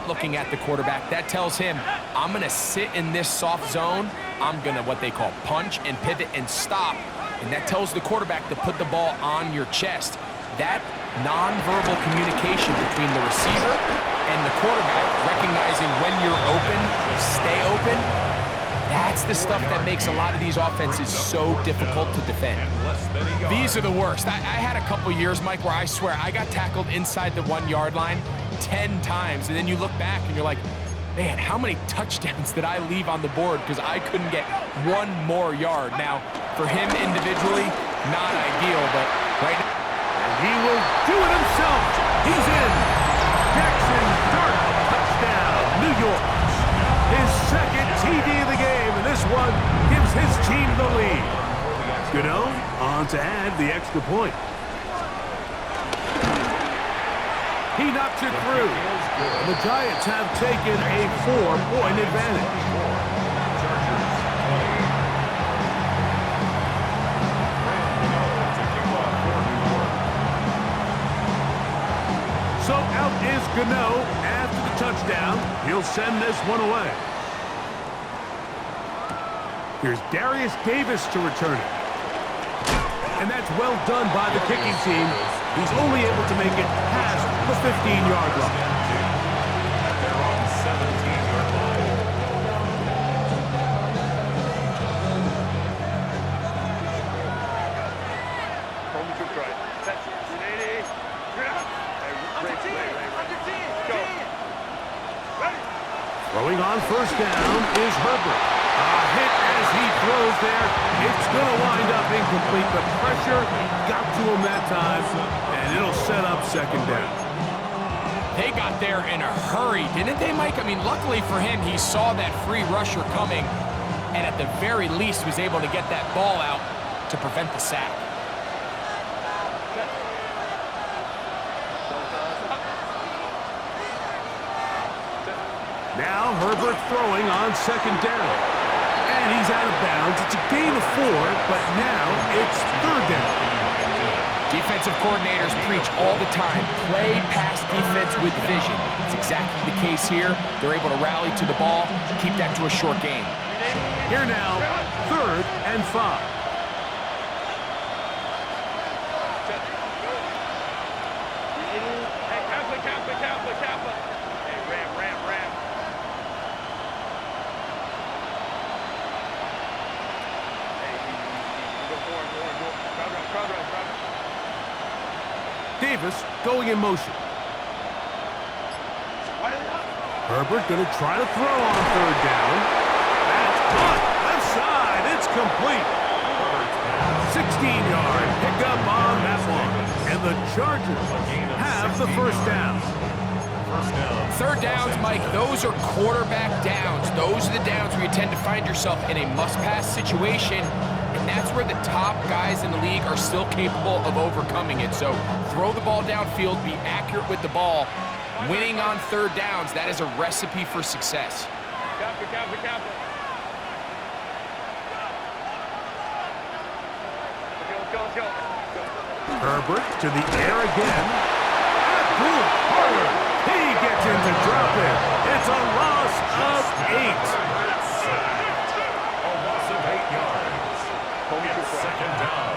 not looking at the quarterback. That tells him, I'm going to sit in this soft zone. I'm going to, what they call, punch and pivot and stop. And that tells the quarterback to put the ball on your chest. That nonverbal communication between the receiver and the quarterback, recognizing when you're open, stay open, that's the stuff that makes a lot of these offenses so difficult to defend. These are the worst. I had a couple years, Mike, where I swear I got tackled inside the 1 yard line 10 times, and then you look back and you're like, man, how many touchdowns did I leave on the board because I couldn't get one more yard? Now, for him individually, not ideal, but right now. And he will do it himself. He's in. Jackson Dart, touchdown, New York. His second TD of the game, and this one gives his team the lead. Gano on to add the extra point. He knocks it through. And the Giants have taken a 4-point advantage. So out is Gano after the touchdown. He'll send this one away. Here's Darius Davis to return it. And that's well done by the kicking team. He's only able to make it past the 15-yard line. They're on the 17-yard line. Throwing on first down is Herbert. A hit as he throws there. It's going to wind up incomplete. The pressure got to him that time, and it'll set up second down. They got there in a hurry, didn't they, Mike? I mean, luckily for him, he saw that free rusher coming, and at the very least was able to get that ball out to prevent the sack. Now Herbert throwing on second down. And he's out of bounds. It's a gain of 4, but now it's third down. Defensive coordinators preach all the time, play pass defense with vision. It's exactly the case here. They're able to rally to the ball, keep that to a short game. Here now, 3rd and 5. Davis going in motion. Herbert going to try to throw on third down. That's caught. Left side. It's complete. 16-yard pickup on that one. And the Chargers have the first down. Third downs, Mike, those are quarterback downs. Those are the downs where you tend to find yourself in a must-pass situation, and that's where the top guys in the league are still capable of overcoming it. So throw the ball downfield, be accurate with the ball. Winning on third downs, that is a recipe for success. Herbert to the air again. Abdul Carter. He gets in to drop it. It's a loss of 8. A loss of 8 yards. It's second down.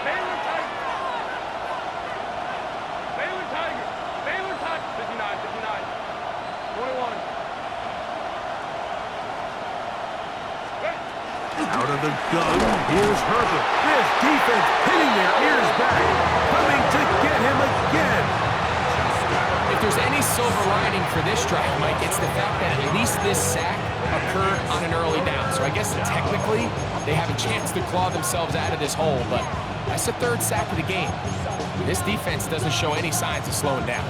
Baylor Tiger. 59. 21. Out of the gun, here's Herbert. This defense pinning their ears back, coming to get him again. If there's any silver lining for this drive, Mike, it's the fact that at least this sack occurred on an early down. So I guess technically they have a chance to claw themselves out of this hole, but that's the 3rd sack of the game. This defense doesn't show any signs of slowing down.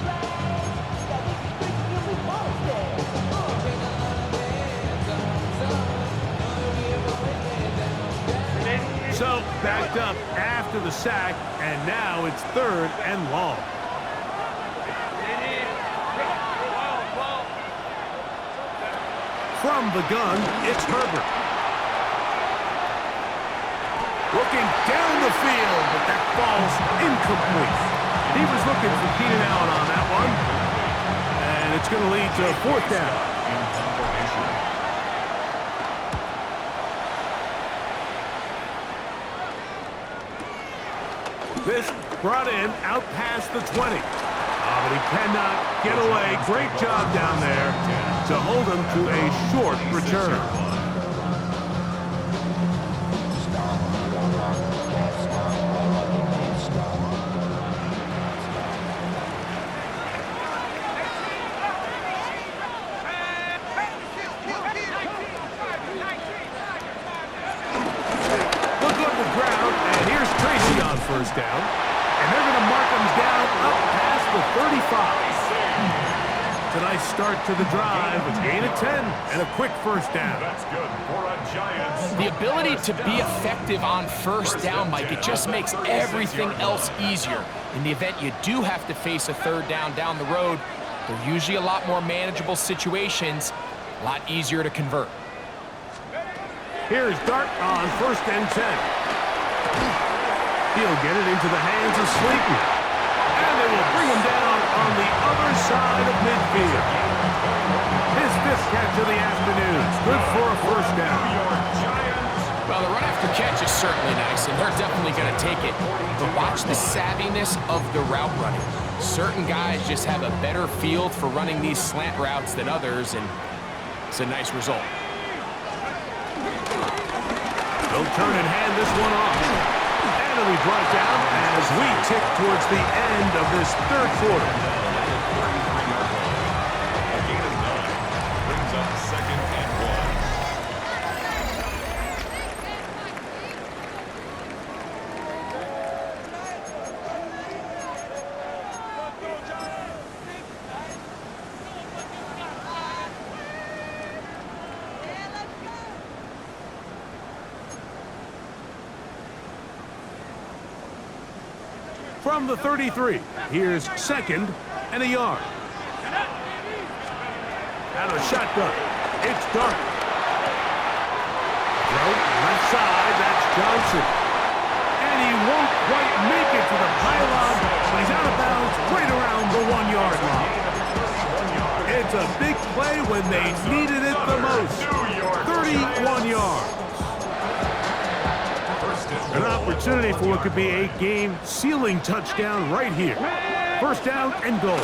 So backed up after the sack, and now it's 3rd and long. From the gun, it's Herbert. Looking down the field, but that falls incomplete. He was looking for Keenan Allen on that one. And And it's going to lead to a fourth down. This brought in out past the 20. But he cannot get away. Great job down there to hold him to a short return. Look on the ground, and here's Tracy on first down. And they're going to mark him down up past the 35. It's a nice start to the drive. A gain of 10 and a quick first down. That's good for a Giants. The ability to be effective on first down, Mike, it just makes everything else easier. In the event you do have to face a third down the road, they're usually a lot more manageable situations, a lot easier to convert. Here's Dart on first and 10. He'll get it into the hands of Sleepy. And they will bring him down on the other side of midfield. His fifth catch of the afternoon. Good for a first down. Well, the run after catch is certainly nice, and they're definitely going to take it. But watch the savviness of the route running. Certain guys just have a better feel for running these slant routes than others, and it's a nice result. They'll turn and hand this one off. And it'll be brought down as we tick towards the end of this third quarter. A gain of 9 brings up second and 1. From the 33, here's second and a yard. Out of shotgun, it's Dart. Throw left side, that's Johnson. And he won't quite make it to the pylon, but he's out of bounds right around the 1 yard line. It's a big play when they needed it the most. 31 yards. An opportunity for what could be a game-sealing touchdown right here. First down and goal.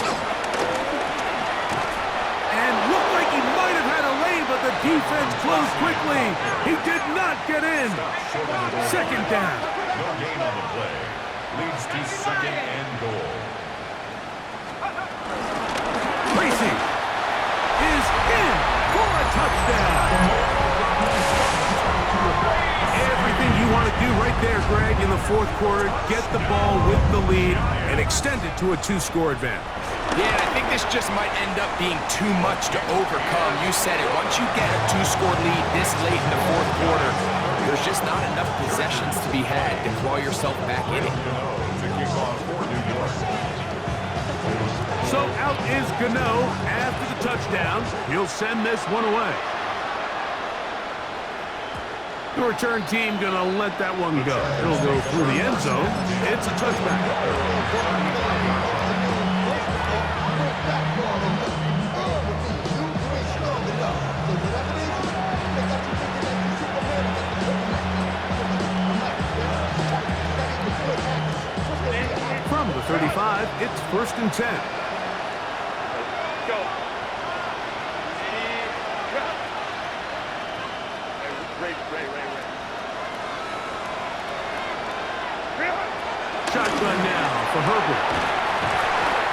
And looked like he might have had a lane, but the defense closed quickly. He did not get in. Second down. No gain on the play. Leads to second and goal. Tracy is in for a touchdown. Everything you want to do right there, Greg, in the fourth quarter, get the ball with the lead and extend it to a 2-score advantage. Yeah, I think this just might end up being too much to overcome. You said it. Once you get a 2-score lead this late in the fourth quarter, there's just not enough possessions to be had to claw yourself back in it. So out is Gano after the touchdown. He'll send this one away. The return team going to let that one go. It'll go through the end zone. It's a touchback. From the 35, it's first and 10. Go. Shotgun now for Herbert.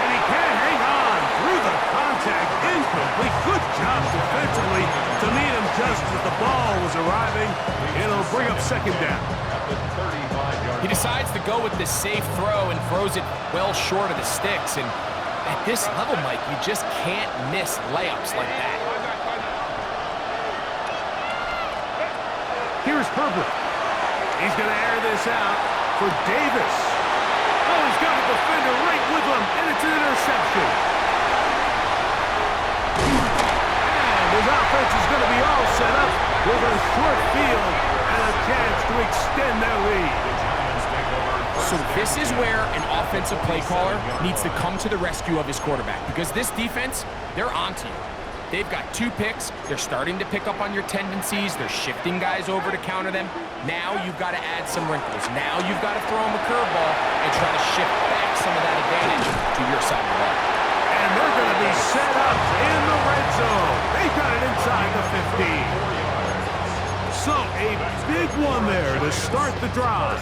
And he can't hang on through the contact. Incomplete. Good job defensively to meet him just as the ball was arriving. It'll bring up second down. He decides to go with this safe throw and throws it well short of the sticks. And at this level, Mike, you just can't miss layups like that. Here's Herbert. He's going to air this out for Davis. Oh, he's got a defender right with him, and it's an interception. And his offense is going to be all set up with a short field and a chance to extend their lead. So this is where an offensive play caller needs to come to the rescue of his quarterback, because this defense, they're onto you. They've got 2 picks. They're starting to pick up on your tendencies. They're shifting guys over to counter them. Now you've got to add some wrinkles. Now you've got to throw them a curveball and try to shift back some of that advantage to your side of the ball. And they're going to be set up in the red zone. They've got it inside the 15. So a big one there to start the drive.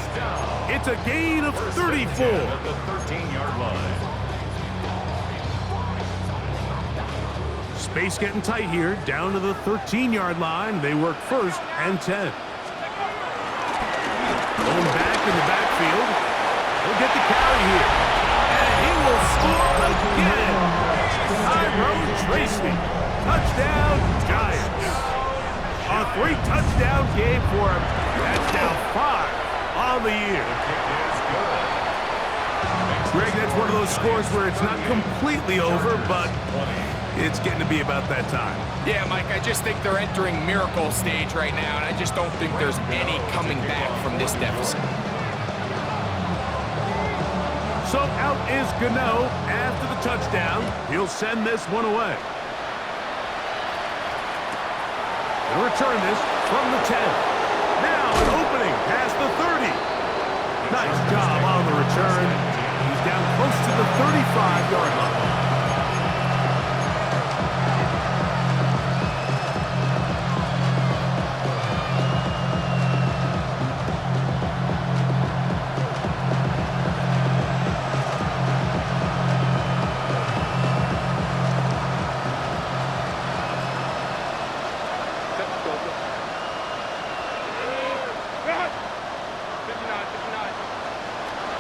It's a gain of 34. At the 13-yard line. Space getting tight here, down to the 13-yard line. They work 1st and 10. Going back in the backfield. He'll get the carry here. And he will score again. Tyrone Tracy. Touchdown, Giants. A 3-touchdown game for him. That's now 5 on the year. Greg, that's one of those scores where it's not completely over, but it's getting to be about that time. Yeah, Mike, I just think they're entering miracle stage right now, and I just don't think there's any coming back from this deficit. So out is Gano after the touchdown. He'll send this one away. He'll return this from the 10. Now an opening past the 30. Nice job on the return. He's down close to the 35-yard line.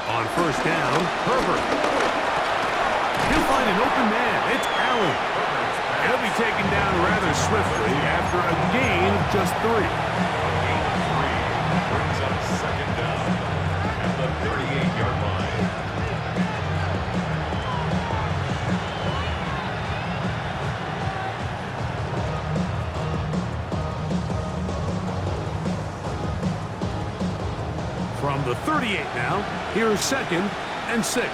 On 1st down, Herbert. He'll find an open man. It's Allen. He'll be taken down rather swiftly after a gain of just 3. Gain of 3 brings up 2nd down at the 38-yard line. From the 38 now, here's 2nd and 6.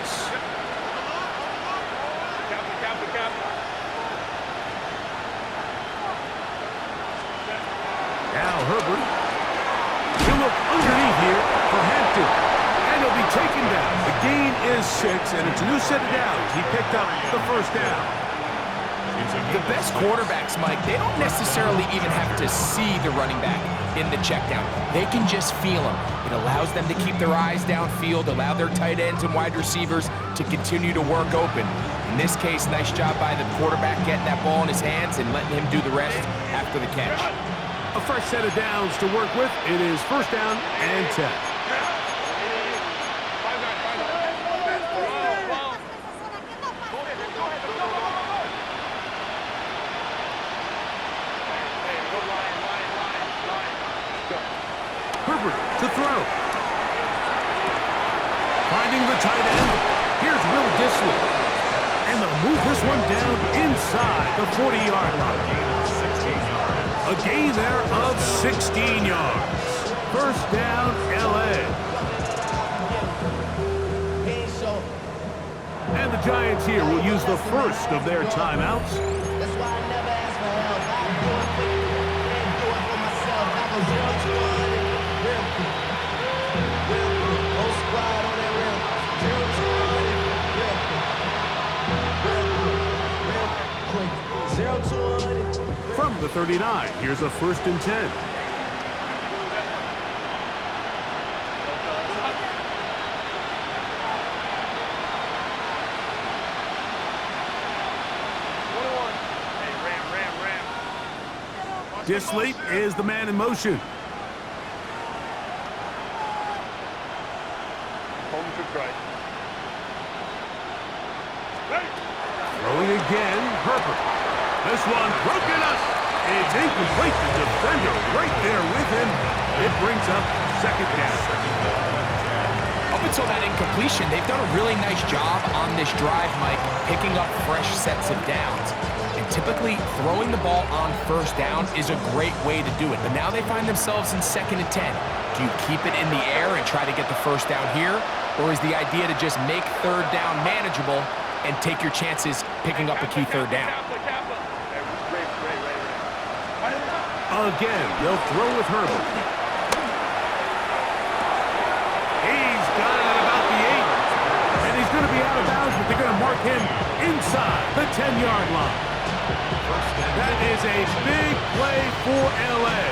Now Herbert. He'll look underneath here for Hampton. And he'll be taken down. The gain is 6, and it's a new set of downs. He picked up the 1st down. The best quarterbacks, Mike, they don't necessarily even have to see the running back in the check down. They can just feel him. It allows them to keep their eyes downfield, allow their tight ends and wide receivers to continue to work open. In this case, nice job by the quarterback getting that ball in his hands and letting him do the rest after the catch. A fresh set of downs to work with. It is 1st down and 10. Herbert to throw. Finding the tight end. Here's Will Disley. And they'll move this one down inside the 40-yard line. A gain there of 16 yards. 1st down, L.A. And the Giants here will use the first of their timeouts. That's why I never ask for help. I do it for you, can't do it for myself. I go 0 to 100, real quick. Real quick. Whole squad on that real quick. 0 to 100, real quick. Real quick. 0 to 100. From the 39, here's a 1st and 10. Disley is the man in motion. Throwing again, Herbert. This one broken up. It's incomplete. The defender right there with him. It brings up 2nd down. Up until that incompletion, they've done a really nice job on this drive, Mike, picking up fresh sets of downs. And typically, throwing the ball on 1st down is a great way to do it. But now they find themselves in 2nd and 10. Do you keep it in the air and try to get the 1st down here? Or is the idea to just make third down manageable and take your chances picking up a key third down? Again, they'll throw with Herbert. He's got it at about the 8. And he's going to be out of bounds, but they're going to mark him inside the 10-yard line. That is a big play for L.A.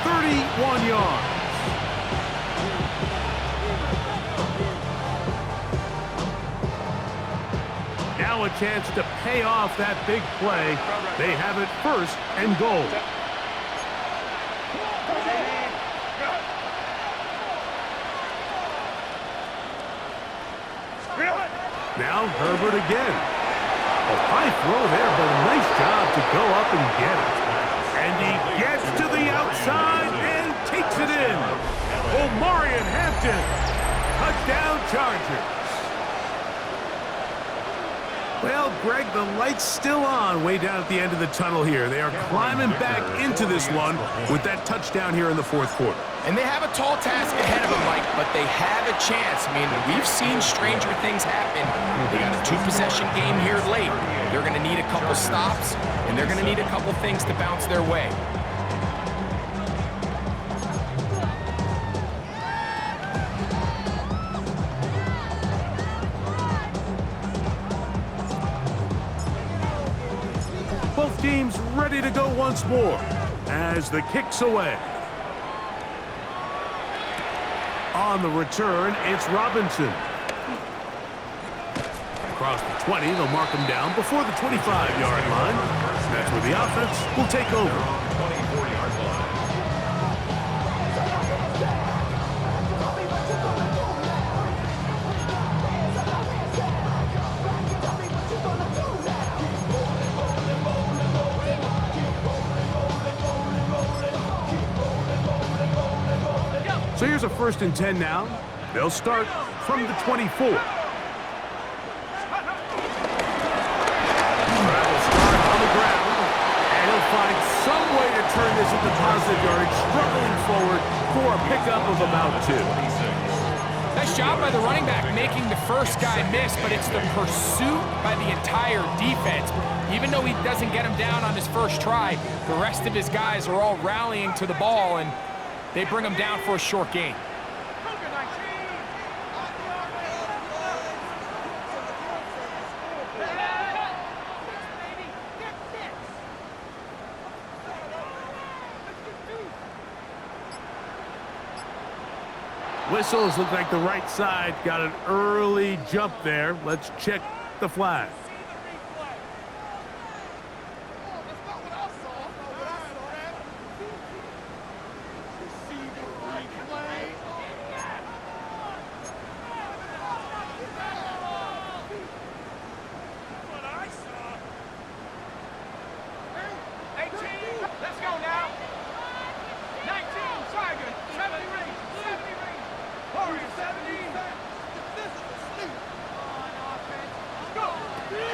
31 yards. Now a chance to pay off that big play. They have it first and goal. Now Herbert again. A high throw there, but a nice job to go up and get it. And he gets to the outside and takes it in. Omarion Hampton. Touchdown Chargers. Well, Greg, the light's still on way down at the end of the tunnel here. They are climbing back into this one with that touchdown here in the fourth quarter. And they have a tall task ahead of them, Mike, but they have a chance. I mean, we've seen stranger things happen. They got a 2-possession game here late. They're going to need a couple stops, and they're going to need a couple things to bounce their way. Both teams ready to go once more as the kick's away. On the return, it's Robinson. Across the 20, they'll mark him down before the 25-yard line. That's where the offense will take over. 24-yard line. So here's a 1st and 10 now. They'll start from the 24. Travel start on the ground, and he'll find some way to turn this into positive yardage, struggling forward for a pickup of about 2. Nice job by the running back making the first guy miss, but it's the pursuit by the entire defense. Even though he doesn't get him down on his first try, the rest of his guys are all rallying to the ball, and they bring him down for a short gain. Whistles look like the right side got an early jump there. Let's check the flag.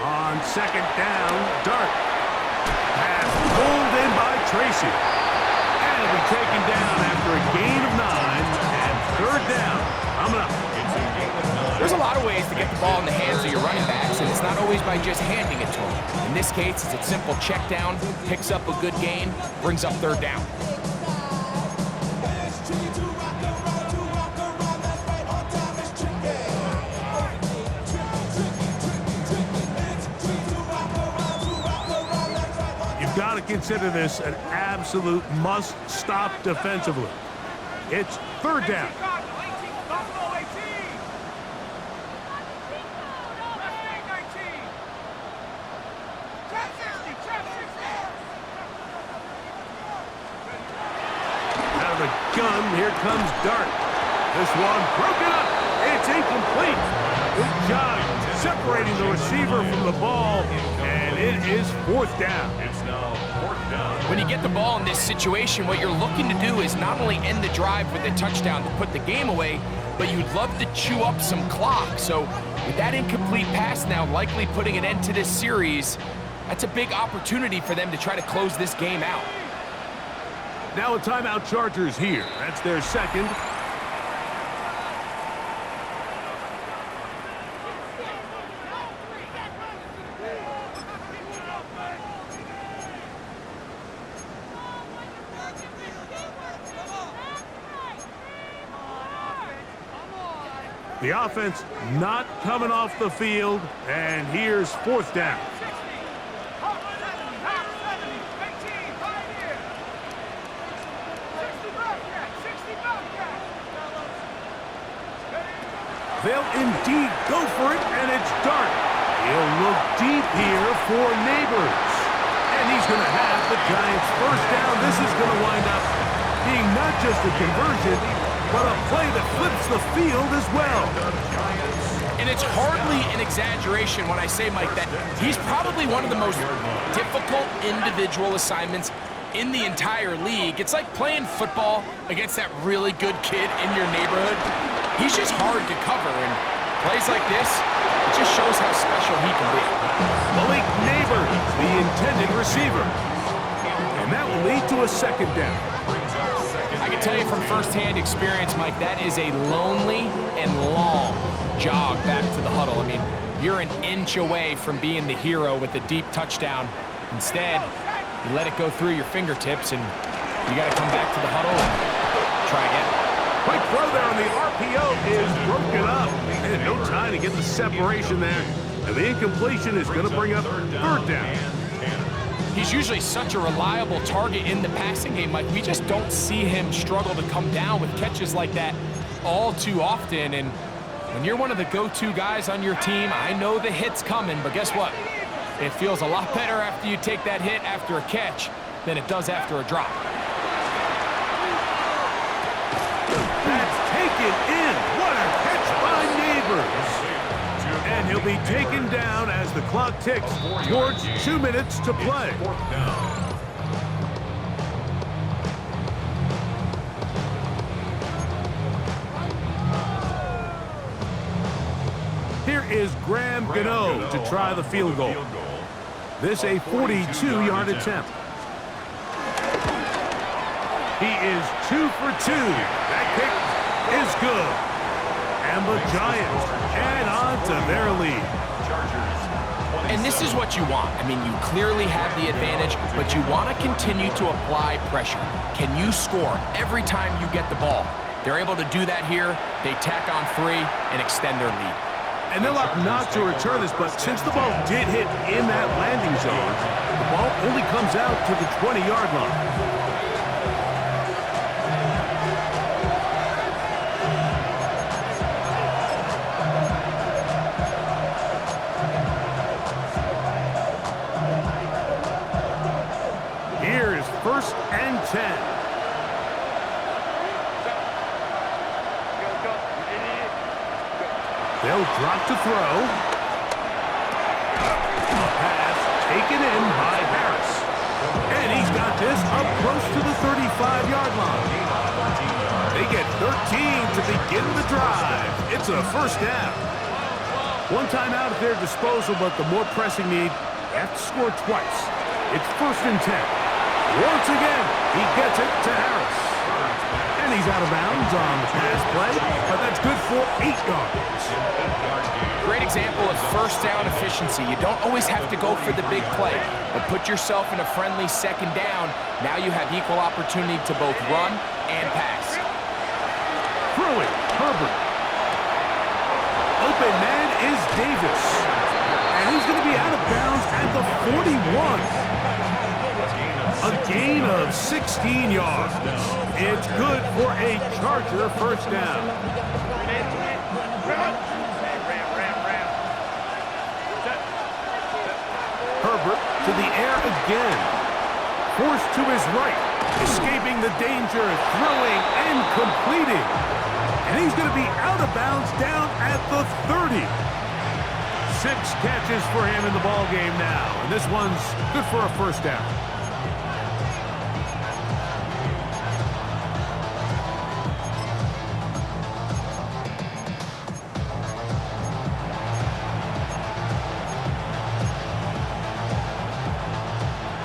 On second down, Dart. Pass pulled in by Tracy. And it'll be taken down after a gain of 9. And 3rd down. Coming up. There's a lot of ways to get the ball in the hands of your running backs, and it's not always by just handing it to them. In this case, it's a simple check down, picks up a good gain, brings up 3rd down. Got to consider this an absolute must-stop defensively. It's 3rd down. Out of the gun, here comes Dart. This one broken up. It's incomplete. Good job separating the receiver from the ball, and it is 4th down. It's now 4th down. When you get the ball in this situation, what you're looking to do is not only end the drive with a touchdown to put the game away, but you'd love to chew up some clock. So with that incomplete pass now likely putting an end to this series, that's a big opportunity for them to try to close this game out. Now a timeout Chargers here. That's their second. The offense not coming off the field, and here's fourth down. They'll indeed go for it, and it's Dart. He'll look deep here for Neighbors. And he's going to have the Giants first down. This is going to wind up being not just a conversion, but a play that flips the field as well. And it's hardly an exaggeration when I say, Mike, that he's probably one of the most difficult individual assignments in the entire league. It's like playing football against that really good kid in your neighborhood. He's just hard to cover, and plays like this, it just shows how special he can be. Malik Neighbors, the intended receiver. And that will lead to a second down. I can tell you from firsthand experience, Mike, that is a lonely and long jog back to the huddle. I mean, you're an inch away from being the hero with a deep touchdown. Instead, you let it go through your fingertips, and you got to come back to the huddle and try again. Quick throw there on the RPO is broken up. And no time to get the separation there. And the incompletion is going to bring up third down. He's usually such a reliable target in the passing game, Mike. We just don't see him struggle to come down with catches like that all too often. And when you're one of the go-to guys on your team, I know the hit's coming, but guess what? It feels a lot better after you take that hit after a catch than it does after a drop. That's taken in. What a catch by Neighbors. And he'll be taken down as the clock ticks towards 2 minutes to play. Here is Graham Gano to try the field goal. This a 42-yard attempt. He is 2 for 2. That kick is good. And the Giants add on to their lead. And this is what you want. I mean, you clearly have the advantage, but you want to continue to apply pressure. Can you score every time you get the ball? They're able to do that here. They tack on 3 and extend their lead. And they'll opt not to return this, but since the ball did hit in that landing zone, the ball only comes out to the 20-yard line. Here's 1st and 10. They'll drop to throw. Pass taken in by Harris. And he's got this up close to the 35-yard line. They get 13 to begin the drive. It's a first down. One timeout at their disposal, but the more pressing need, they have to score twice. It's 1st and 10. Once again, he gets it to Harris. And he's out of bounds on the pass play, but that's good for 8 yards. Great example of first down efficiency. You don't always have to go for the big play, but put yourself in a friendly second down. Now you have equal opportunity to both run and pass. Throwing, Herbert. Open man is Davis. And he's going to be out of bounds at the 41. A gain of 16 yards. It's good for a Charger first down. Herbert to the air again. Forced to his right. Escaping the danger, throwing and completing. And he's going to be out of bounds down at the 30. 6 catches for him in the ball game now. And this one's good for a first down.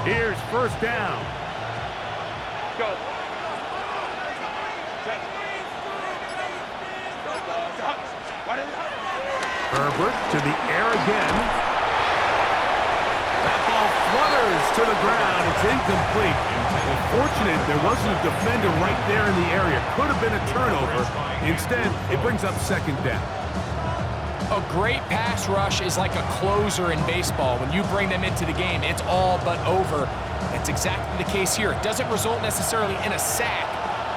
Here's first down. Go. Herbert to the air again. That ball flutters to the ground. It's It's incomplete. Unfortunate there wasn't a defender right there in the area. Could have been a turnover. Instead, it brings up second down. A great pass rush is like a closer in baseball. When you bring them into the game, it's all but over. That's exactly the case here. It doesn't result necessarily in a sack,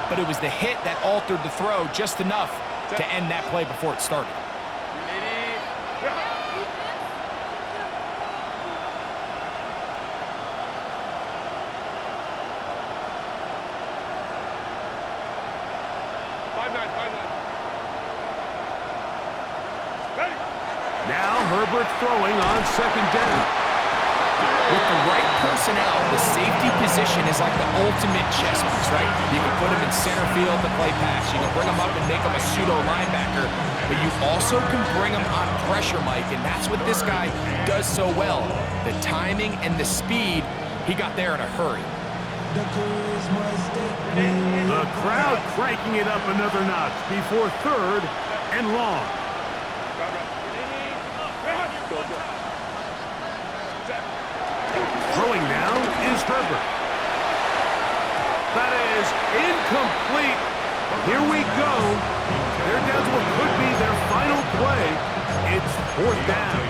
but it was the hit that altered the throw just enough to end that play before it started. Now Herbert throwing on second down. With the right personnel, the safety position is like the ultimate chess piece, right? You can put him in center field to play pass. You can bring him up and make him a pseudo linebacker, but you also can bring him on pressure, Mike, and that's what this guy does so well. The timing and the speed, he got there in a hurry. The crowd cranking it up another notch before third and long. Throwing now is Herbert. That is incomplete. Here we go. They're down to what could be their final play. It's fourth down.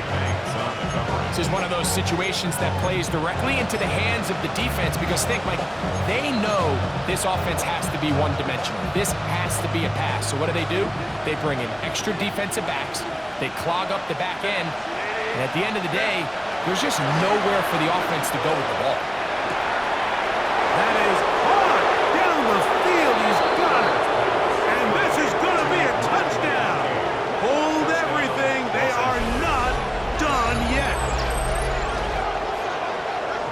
This is one of those situations that plays directly into the hands of the defense because think, Mike, they know this offense has to be one-dimensional. This has to be a pass. So what do? They bring in extra defensive backs. They clog up the back end. And at the end of the day, there's just nowhere for the offense to go with the ball. That is hard down the field. He's got it. And this is going to be a touchdown. Hold everything. They are not done yet.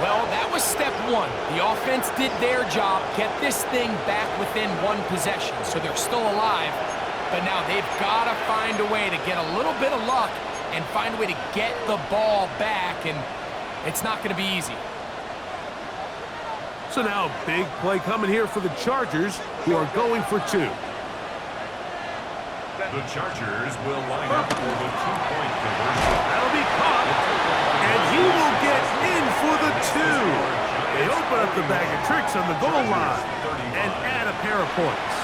Well, that was step one. The offense did their job, get this thing back within one possession. So they're still alive, but now they've got to find a way to get a little bit of luck and find a way to get the ball back, and it's not going to be easy. So now a big play coming here for the Chargers, who are going for two. The Chargers will line up for the two-point conversion. That'll be caught, and he will get in for the two. They open up the bag of tricks on the goal line and add a pair of points.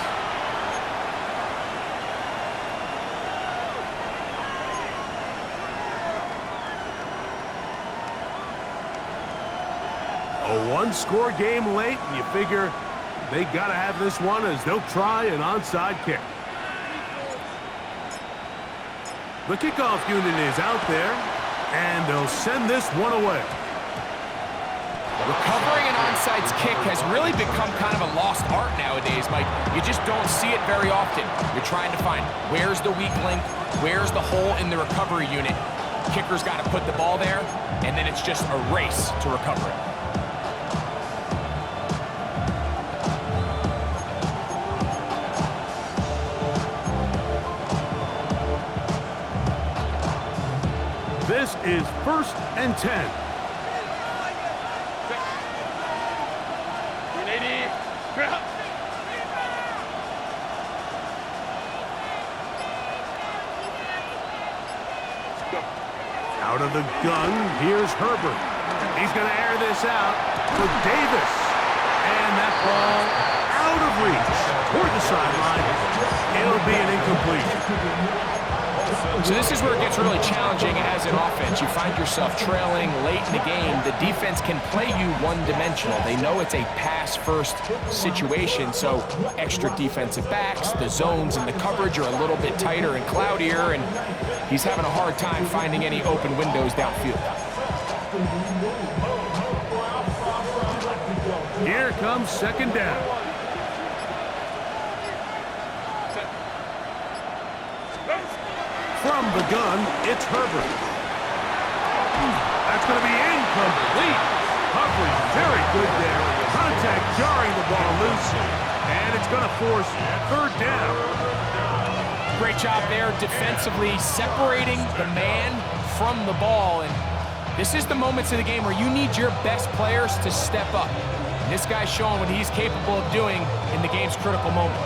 A one-score game late, and you figure they got to have this one as they'll try an onside kick. The kickoff unit is out there, and they'll send this one away. Recovering an onside kick has really become kind of a lost art nowadays, Mike. You just don't see it very often. You're trying to find where's the weak link, where's the hole in the recovery unit. Kicker's got to put the ball there, and then it's just a race to recover it. This is 1st and 10. Out of the gun, here's Herbert. He's going to air this out for Davis. And that ball out of reach toward the sideline. It'll be an incompletion. So this is where it gets really challenging as an offense. You find yourself trailing late in the game. The defense can play you one-dimensional. They know it's a pass-first situation, so extra defensive backs, the zones and the coverage are a little bit tighter and cloudier, and he's having a hard time finding any open windows downfield. Here comes second down. From the gun, it's Herbert. That's going to be incomplete. Coverage very good there. Contact jarring the ball loose. And it's going to force third down. Great job there defensively, separating the man from the ball. And this is the moments of the game where you need your best players to step up. And this guy's showing what he's capable of doing in the game's critical moment.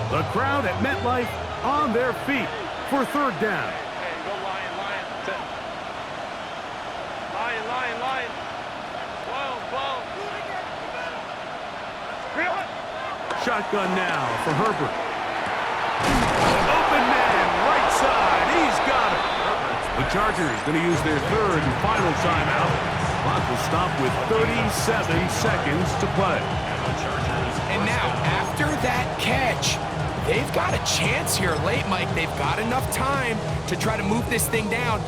The crowd at MetLife on their feet for third down. Hey, go Lion, Lion. Lion, Line. Ball. Shotgun now for Herbert. Open man, right side. He's got it. The Chargers going to use their third and final timeout. Clock will stop with 37 seconds to play. And now, after that catch, they've got a chance here late, Mike. They've got enough time to try to move this thing down.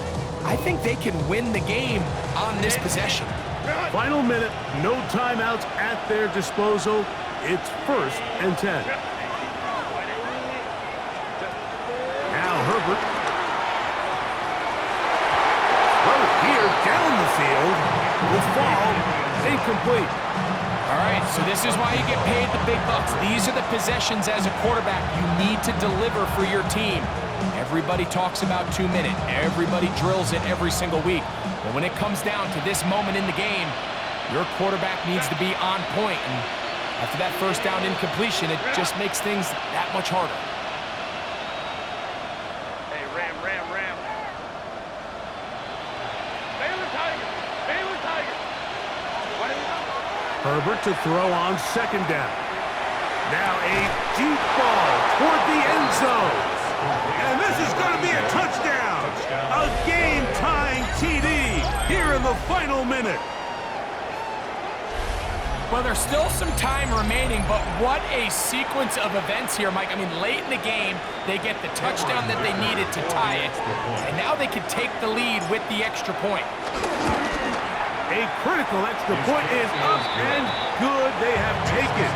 I think they can win the game on this possession. Final minute, no timeouts at their disposal. It's 1st and 10. Now Herbert. Throw here down the field. Will fall. Incomplete. All right, so this is why you get paid the big bucks. These are the possessions as a quarterback you need to deliver for your team. Everybody talks about 2 minutes. Everybody drills it every single week. But when it comes down to this moment in the game, your quarterback needs to be on point. And after that first down incompletion, it just makes things that much harder. Hey, Ram. Baylor Tiger. What is it? Herbert to throw on 2nd down. Now a deep ball toward the end zone. And this is going to be a touchdown. A game-tying TD here in the final minute. Well, there's still some time remaining, but what a sequence of events here, Mike. I mean, late in the game, they get the touchdown that they needed to tie it, and now they can take the lead with the extra point. A critical extra point is up and good. They have taken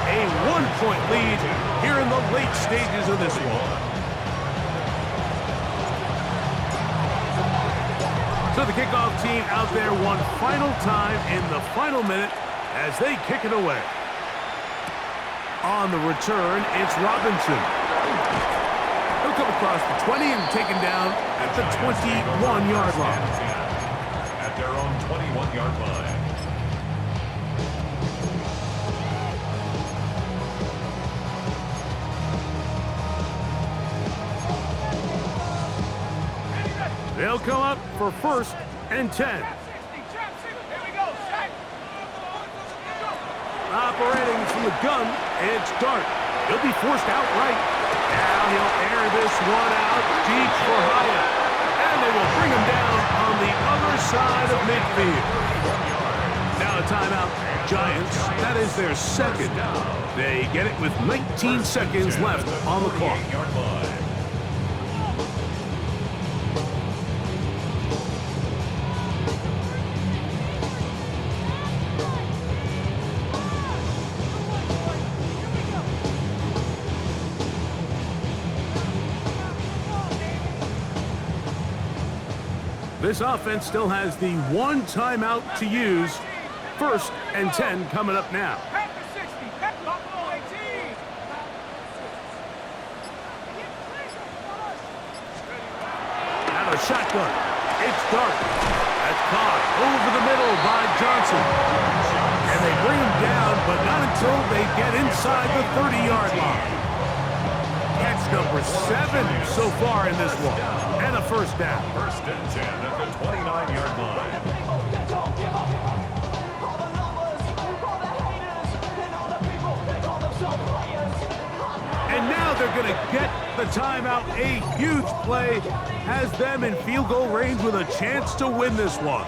a 1-point lead here in the late stages of this one. So the kickoff team out there one final time in the final minute as they kick it away. On the return, it's Robinson. He'll come across the 20 and taken down at the 21-yard line. At their own 21-yard line. They'll come up for 1st and 10. Operating from the gun, it's Dart. He'll be forced out right. Now he'll air this one out deep for Hyatt. And they will bring him down on the other side of midfield. Now a timeout. Giants, that is their 2nd. They get it with 19 seconds left on the clock. This offense still has the 1 timeout to use. 1st and 10 coming up now. Now a shotgun. It's Dart. That's caught over the middle by Johnson. And they bring him down, but not until they get inside the 30-yard line. Catch number 7 so far in this one. And a 1st down. 1st and 10 at the 29-yard line. And now they're going to get the timeout. A huge play has them in field goal range with a chance to win this one.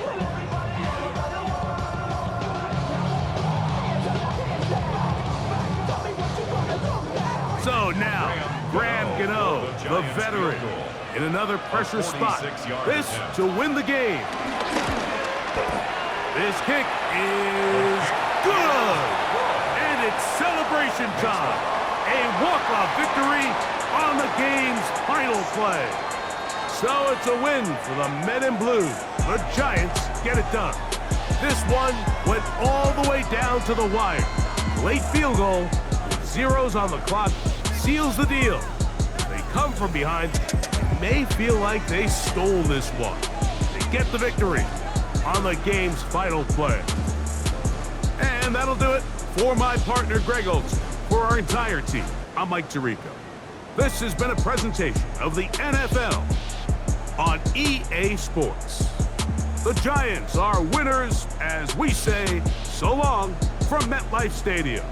So now, Graham Gano, the veteran, in another pressure spot. This to win the game. This kick is good. And it's celebration time. A walk-off victory on the game's final play. So it's a win for the Men in Blue. The Giants get it done. This one went all the way down to the wire. Late field goal, with zeros on the clock, seals the deal. They come from behind. It may feel like they stole this one. They get the victory on the game's final play. And that'll do it for my partner, Greg Olson. For our entire team, I'm Mike Tirico. This has been a presentation of the NFL on EA Sports. The Giants are winners as we say so long from MetLife Stadium.